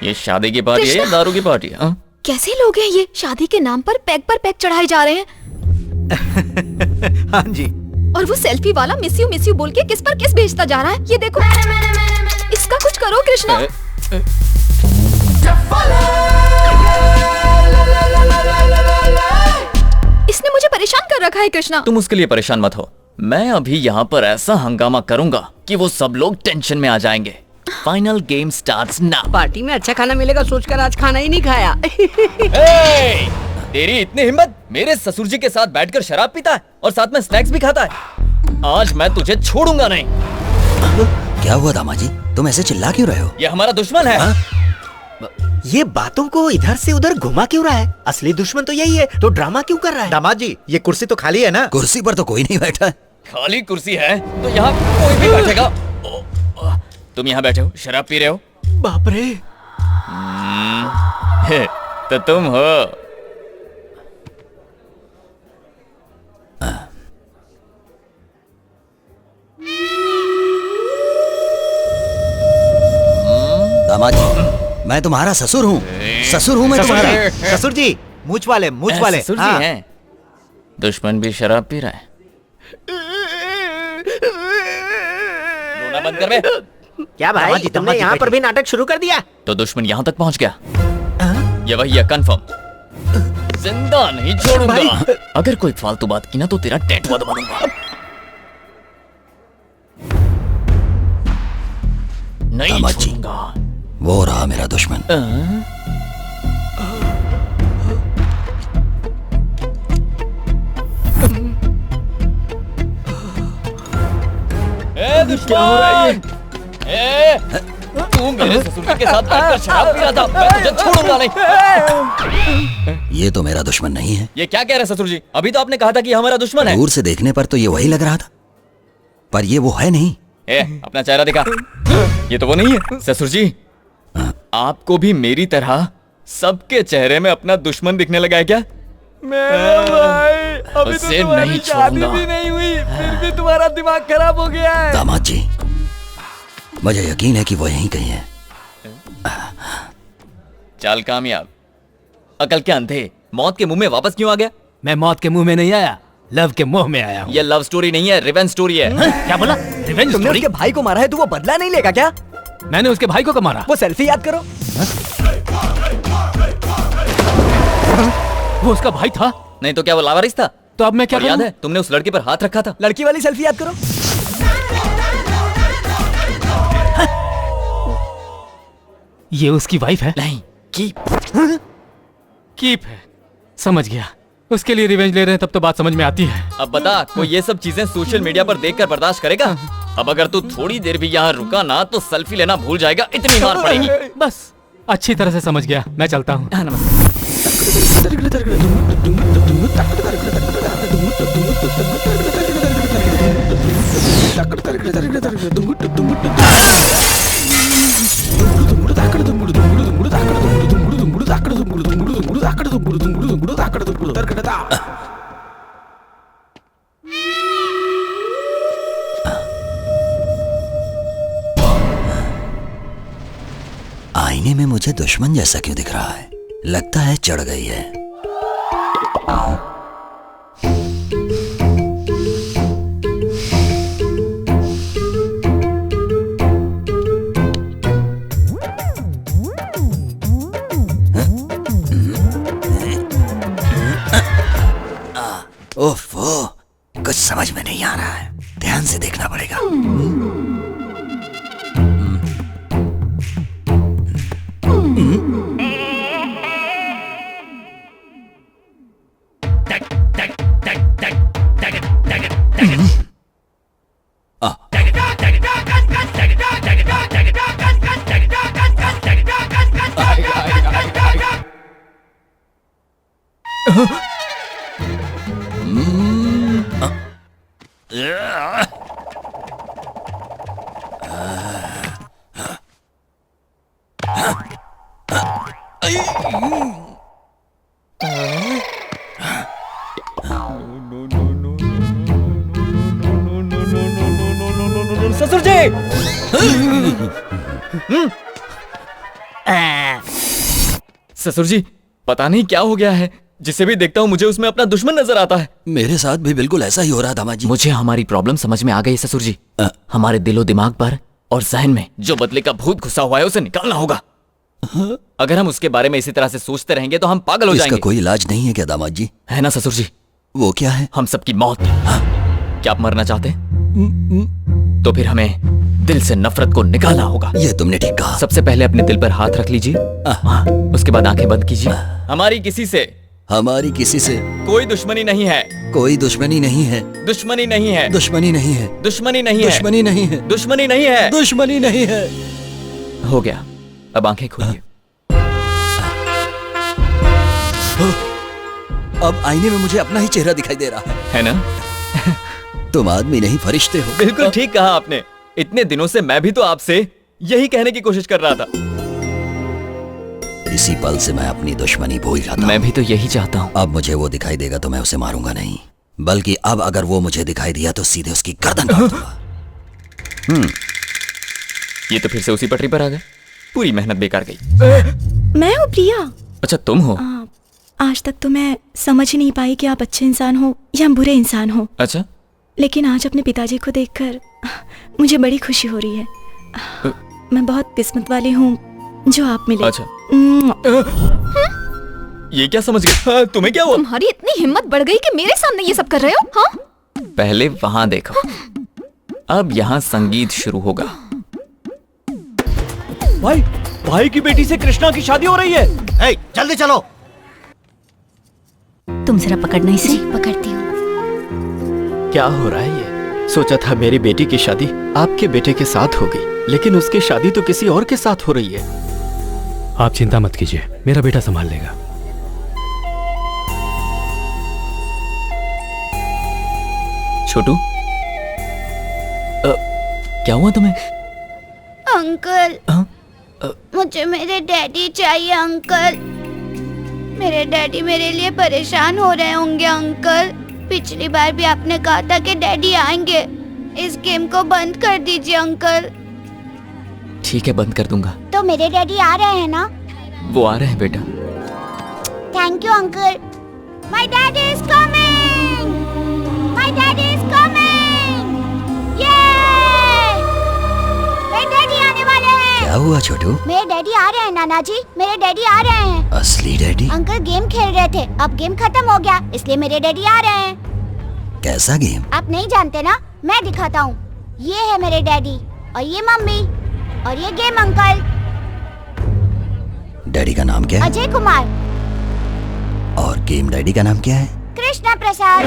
ये शादी की पार्टी है या दारू की पार्टी है? कैसे लोग हैं ये, शादी के नाम पर पैक चढ़ाए जा रहे हैं। हाँ जी। और वो सेल्फी वाला मिस यू बोल के किस पर किस भेजता जा रहा है, ये देखो। इसका कुछ करो कृष्णा। इसने मुझे परेशान कर रखा है कृष्णा। तुम उसके लिए परेशान मत हो, मैं अभी यहाँ पर ऐसा हंगामा करूंगा कि वो सब लोग टेंशन में आ जाएंगे। Final game starts now. Party में अच्छा खाना मिलेगा सोचकर आज खाना ही नहीं खाया। तेरी इतनी हिम्मत, मेरे ससुर जी के साथ बैठकर शराब पीता है और साथ में स्नैक्स भी खाता है। आज मैं तुझे छोड़ूंगा नहीं। क्या हुआ दामाद जी, तुम ऐसे चिल्ला क्यों रहे हो? ये हमारा दुश्मन है। ये बातों को इधर से उधर घुमा क्यों रहा है? असली दुश्मन तो यही है, तो ड्रामा क्यों कर रहा है? दामाद जी, ये कुर्सी तो खाली है ना? कुर्सी पर तो कोई नहीं बैठा है। खाली कुर्सी है तो यहाँ कोई भी बैठेगा। तुम यहाँ बैठे हो, शराब पी रहे हो। बाप रे। तो तुम हो। दामाद जी, मैं तुम्हारा ससुर हूँ। ससुर हूँ मैं तुम्हारा। ससुर जी, मूछ वाले। ससुर जी हैं। दुश्मन भी शराब पी रहा है। रोना बंद कर बे। क्या भाई, तुमने यहाँ पर भी नाटक शुरू कर दिया? तो दुश्मन यहाँ तक पहुँच गया। ये वही है, कंफर्म। जिंदा नहीं छोड़ूंगा। अगर कोई फालतू बात की ना तो तेरा टैटू दबा दूंगा। नहीं छोड़ूंगा। वो रहा मेरा दुश्मन। दुश्मन, तू मेरे ससुर के साथ बैठकर शराब पी रहा था, मैं तुझे छोड़ूंगा नहीं। ये तो मेरा दुश्मन नहीं है। ये क्या कह रहे ससुर जी? अभी तो आपने कहा था कि हमारा दुश्मन है। दूर से देखने पर तो ये वही लग रहा था, पर ये वो है नहीं। अपना चेहरा दिखा। ये तो वो नहीं है। ससुर जी, आपको भी मेरी तरह सबके चेहरे में अपना दुश्मन दिखने लगा है क्या? मेरा भाई, अभी तो तुम्हारी शादी भी नहीं हुई, फिर भी तुम्हारा दिमाग खराब हो गया है। दामाद जी, मुझे यकीन है कि वो यहीं कहीं है। चाल कामयाब। अकल के अंधे, मौत के मुंह में वापस क्यों आ गया? मैं मौत के मुंह में नहीं आया, लव के मुंह में आया हूँ। ये लव स्टोरी नहीं है, रिवेंज स्टोरी है। क्या बोला? रिवेंज तुमने स्टोरी? उसके भाई को मारा है तो वो बदला नहीं लेगा क्या? मैंने उसके भाई को कब मारा? वो सेल्फी याद करो। वो उसका भाई था? नहीं तो क्या वो लावारिस था? तो अब मैं क्या और याद करूं? है तुमने उस लड़के पर हाथ रखा था। लड़की वाली सेल्फी याद करो। ये उसकी वाइफ है? नहीं, कीप है। समझ गया, उसके लिए रिवेंज ले रहे हैं, तब तो बात समझ में आती है। अब बता, कोई ये सब चीजें सोशल मीडिया पर देखकर बर्दाश्त करेगा? अब अगर तू थोड़ी देर भी यहाँ रुका ना तो सेल्फी लेना भूल जाएगा, इतनी मार पड़ेगी। बस अच्छी तरह से समझ गया, मैं चलता हूँ। आईने में मुझे दुश्मन जैसा क्यों दिख रहा है? लगता है चढ़ गई है। ओफो, कुछ समझ में नहीं आ रहा है, ध्यान से देखना पड़ेगा। ससुर जी! ससुर जी, पता नहीं क्या हो गया है, जिसे भी देखता हूँ मुझे उसमें अपना दुश्मन नजर आता है। मेरे साथ भी बिल्कुल ऐसा ही हो रहा दामाद जी। मुझे हमारी प्रॉब्लम समझ में आ गई ससुर जी। हमारे दिलो दिमाग पर और जहन में जो बदले का भूत घुसा हुआ है उसे निकालना होगा। अगर हम उसके बारे में इसी तरह से सोचते रहेंगे तो हम पागल हो इसका जाएंगे। कोई इलाज नहीं है क्या दामाद जी? है ना ससुर जी? वो क्या है? हम सबकी मौत। क्या आप मरना चाहते हैं? तो फिर हमें दिल से नफरत को निकालना होगा। ये तुमने ठीक कहा। सबसे पहले अपने दिल पर हाथ रख लीजिए, उसके बाद आंखें बंद कीजिए। हमारी किसी से कोई दुश्मनी नहीं है। कोई दुश्मनी नहीं है। दुश्मनी नहीं है। दुश्मनी नहीं है। दुश्मनी नहीं है। दुश्मनी नहीं है। दुश्मनी नहीं है। दुश्मनी नहीं है। हो गया, अब आंखें खोलिए। अब आईने में मुझे अपना ही चेहरा दिखाई दे रहा है ना? तुम आदमी नहीं फरिश्ते हो। बिल्कुल ठीक कहा आपने। इतने दिनों से मैं भी तो आपसे यही कहने की कोशिश कर रहा था। इसी पल से मैं अपनी दुश्मनी भूल जाता हूं। मैं भी तो यही चाहता हूँ। अब मुझे वो दिखाई देगा तो मैं उसे मारूंगा नहीं, बल्कि अब अगर वो मुझे दिखाई दिया तो सीधे उसकी गर्दन काट दूंगा। ये तो फिर से उसी पटरी पर आ गए। पूरी मेहनत बेकार गई। मैं हूँ प्रिया। अच्छा तुम हो? आज तक तो मैं समझ ही नहीं पाई कि आप अच्छे इंसान हो या बुरे इंसान हो। अच्छा, लेकिन आज अपने पिताजी को देखकर मुझे बड़ी खुशी हो रही है। मैं बहुत किस्मत वाली हूँ जो आप मिले। अच्छा। ये क्या समझ गए? तुम्हें क्या हुआ? तुम्हारी इतनी हिम्मत बढ़ गई कि मेरे सामने ये सब कर रहे हो? हाँ? पहले वहां देखो, अब यहाँ संगीत शुरू होगा। भाई की बेटी से कृष्णा की शादी हो रही है। ए, जल्दी चलो। तुम जरा पकड़ना इसे। पकड़ती हूँ। क्या हो रहा है ये? सोचा था मेरी बेटी की शादी आपके बेटे के साथ होगी, लेकिन उसकी शादी तो किसी और के साथ हो रही है। आप चिंता मत कीजिए, मेरा बेटा संभाल लेगा। छोटू, क्या हुआ तुम्हें? अंकल, मुझे मेरे डैडी चाहिए अंकल। मेरे डैडी मेरे लिए परेशान हो रहे होंगे अंकल। पिछली बार भी आपने कहा था कि डैडी आएंगे। इस गेम को बंद कर दीजिए अंकल। ठीक है, बंद कर दूंगा। तो मेरे डैडी आ रहे हैं ना? वो आ रहे हैं बेटा। Thank you uncle. My daddy is coming. My daddy is coming. ये मेरे डैडी आने वाले हैं। क्या हुआ छोटू? मेरे डैडी आ रहे हैं नाना जी, मेरे डैडी आ रहे हैं। असली डैडी? अंकल गेम खेल रहे थे, अब गेम खत्म हो गया, इसलिए मेरे डैडी आ रहे हैं। कैसा गेम? आप नहीं जानते ना, मैं दिखाता हूँ। ये है मेरे डैडी और ये मम्मी और ये गेम अंकल। डैडी का नाम क्या है? अजय कुमार। और गेम डैडी का नाम क्या है? कृष्णा प्रसाद।